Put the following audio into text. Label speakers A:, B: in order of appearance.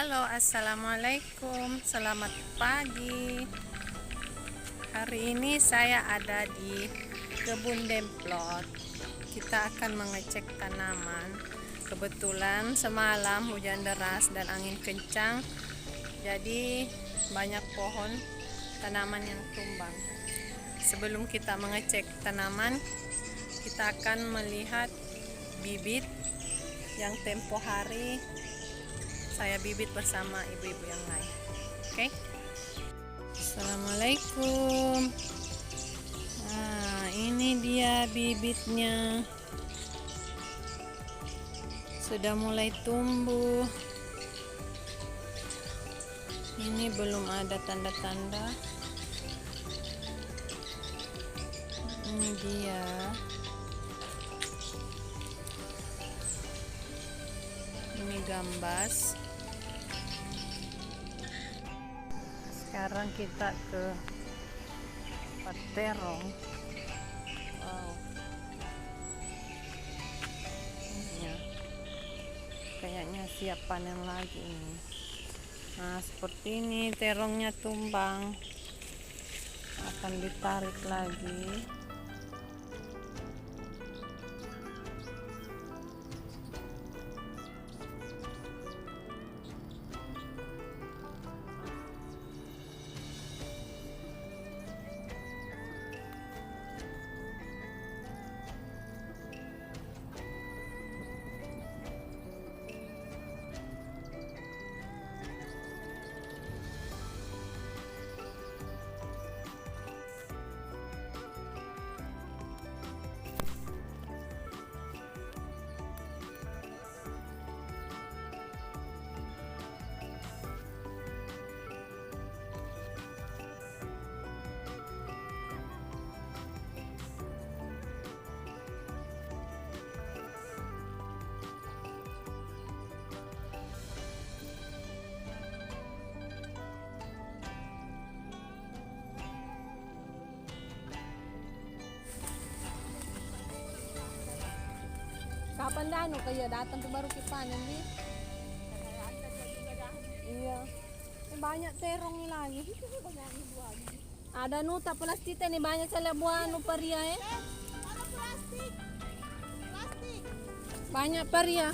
A: Halo, assalamualaikum, selamat pagi. Hari ini saya ada di kebun demplot. Kita akan mengecek tanaman. Kebetulan semalam hujan deras dan angin kencang, jadi banyak pohon tanaman yang tumbang. Sebelum kita mengecek tanaman, kita akan melihat bibit yang tempo hari saya bibit bersama ibu-ibu yang lain. Oke. Assalamualaikum. Nah, ini dia bibitnya. Sudah mulai tumbuh. Ini belum ada tanda-tanda. Ini dia. Ini gambas. Sekarang kita ke tempat terong. Wow. Ya. Kayaknya siap panen lagi ini. Nah, seperti ini terongnya tumbang. Akan ditarik lagi.
B: Kapan dah kaya datang tuh baru kita panen nih. Iya. Ini banyak terong nih lagi. Ada nuta plastik nih banyak saya buah paria ya. Banyak paria.